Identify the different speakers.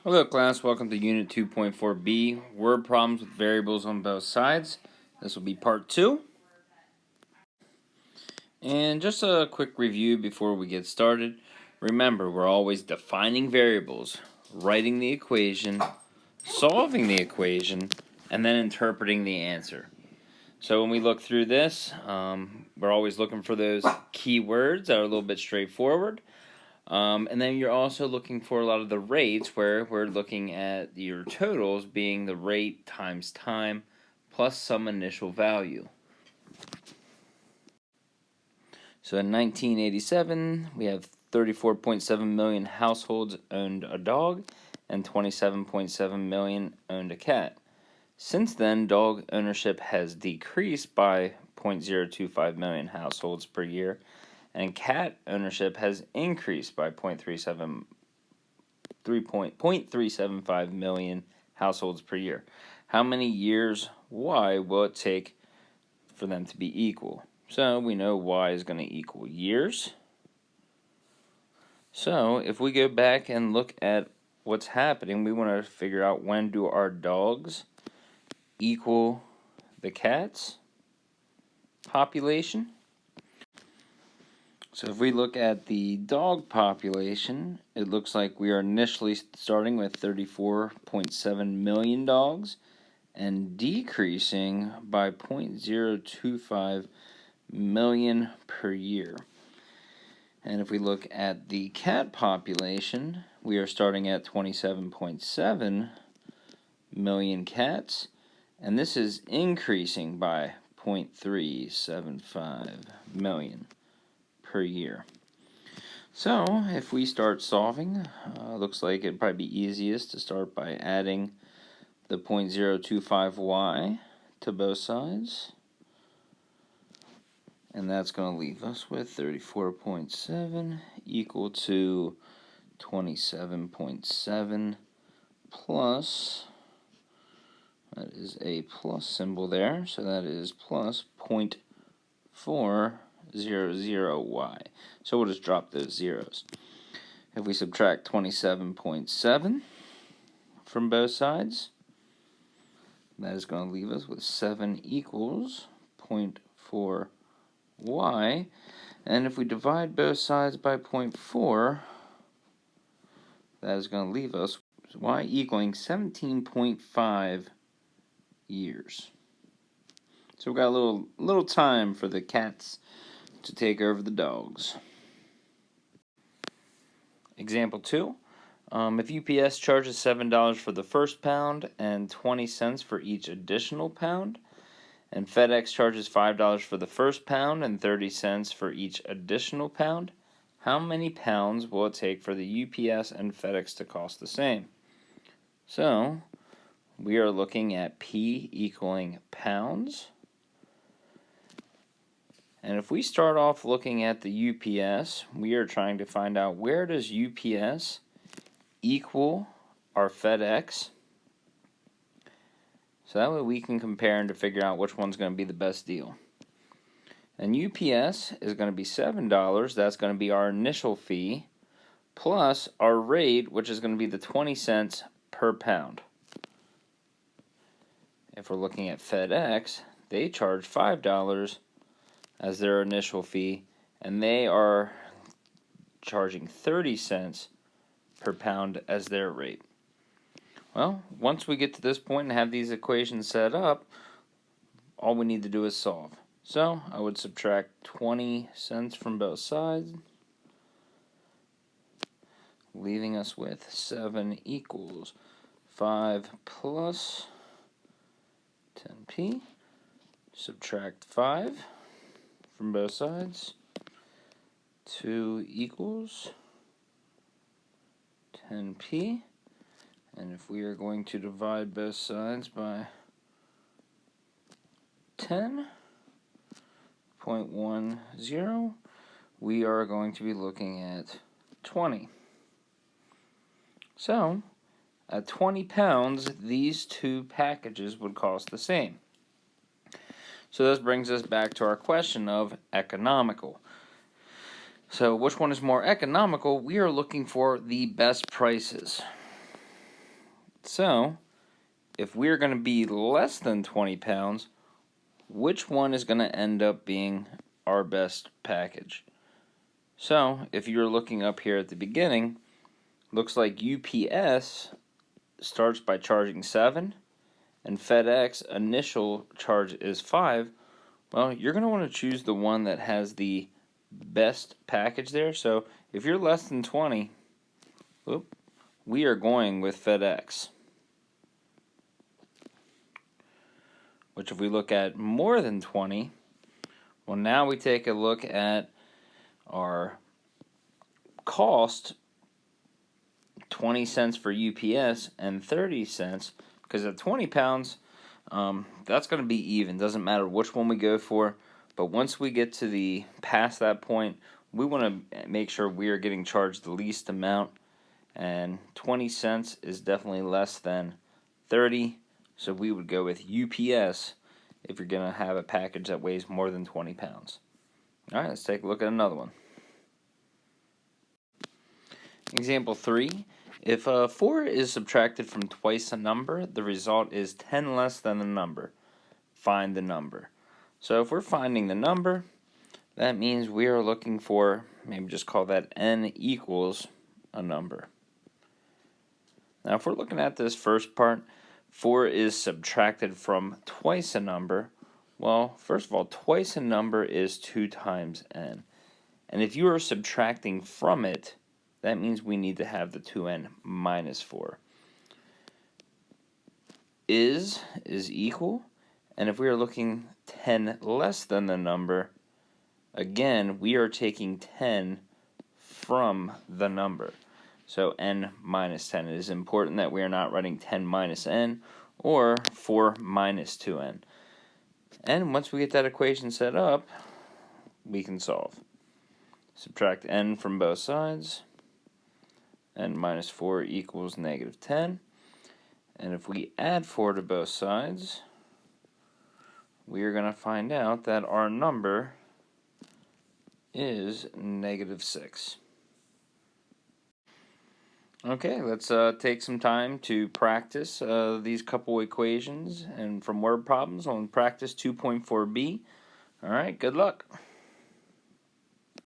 Speaker 1: Hello class, welcome to Unit 2.4b, word problems with variables on both sides. This will be part 2. And just a quick review before we get started. Remember, we're always defining variables, writing the equation, solving the equation, and then interpreting the answer. So when we look through this, we're always looking for those keywords that are a little bit straightforward. And then you're also looking for a lot of the rates where we're looking at your totals being the rate times time plus some initial value. So in 1987, we have 34.7 million households owned a dog and 27.7 million owned a cat. Since then, dog ownership has decreased by 0.025 million households per year, and cat ownership has increased by 0.375 million households per year. How many years Y will it take for them to be equal? So we know Y is going to equal years. So if we go back and look at what's happening, we want to figure out when do our dogs equal the cats population. So if we look at the dog population, it looks like we are initially starting with 34.7 million dogs and decreasing by 0.025 million per year. And if we look at the cat population, we are starting at 27.7 million cats, and this is increasing by 0.375 million per year. So if we start solving, looks like it'd probably be easiest to start by adding the 0.025y to both sides, and that's going to leave us with 34.7 equal to 27.7 plus, that is a plus symbol there, so that is plus 0.400y. So we'll just drop those zeros. If we subtract 27.7 from both sides, that is going to leave us with 7 equals 0.4y. And if we divide both sides by 0.4, that is going to leave us with y equaling 17.5 years. So we've got a little time for the cats to take over the dogs. Example 2. If UPS charges $7 for the first pound and 20 cents for each additional pound, and FedEx charges $5 for the first pound and 30 cents for each additional pound, how many pounds will it take for the UPS and FedEx to cost the same? So we are looking at P equaling pounds. And if we start off looking at the UPS, we are trying to find out where does UPS equal our FedEx. So that way we can compare and to figure out which one's going to be the best deal. And UPS is going to be $7. That's going to be our initial fee, plus our rate, which is going to be the 20 cents per pound. If we're looking at FedEx, they charge $5 as their initial fee, and they are charging 30 cents per pound as their rate. Well, once we get to this point and have these equations set up, all we need to do is solve. So I would subtract 20 cents from both sides, leaving us with 7 equals 5 plus 10p. Subtract 5 from both sides. 2 equals 10p. And if we are going to divide both sides by 10.10, we are going to be looking at 20. So, at 20 pounds, these two packages would cost the same. So this brings us back to our question of economical. So which one is more economical? We are looking for the best prices. So, if we're going to be less than 20 pounds, which one is going to end up being our best package? So, if you're looking up here at the beginning, looks like UPS starts by charging 7, and FedEx initial charge is 5. Well, you're going to want to choose the one that has the best package there. So, if you're less than 20, we are going with FedEx. Which, if we look at more than 20, well, now we take a look at our cost, 20 cents for UPS and 30 cents, because at 20 pounds, that's going to be even. Doesn't matter which one we go for, but once we get to the past that point, we want to make sure we are getting charged the least amount, and 20 cents is definitely less than 30. So we would go with UPS if you're going to have a package that weighs more than 20 pounds. All right, let's take a look at another one. Example 3. If 4 is subtracted from twice a number, the result is 10 less than the number. Find the number. So if we're finding the number, that means we are looking for, maybe just call that n equals a number. Now if we're looking at this first part, 4 is subtracted from twice a number. Well, first of all, twice a number is 2 times n. And if you are subtracting from it, that means we need to have the 2n minus 4. Is equal. And if we are looking 10 less than the number, again, we are taking 10 from the number. So n minus 10. It is important that we are not writing 10 minus n or 4 minus 2n. And once we get that equation set up, we can solve. Subtract n from both sides. N minus 4 equals negative 10. And if we add 4 to both sides, we are going to find out that our number is negative 6. Okay, let's take some time to practice these couple equations and from word problems on practice 2.4b. All right, good luck.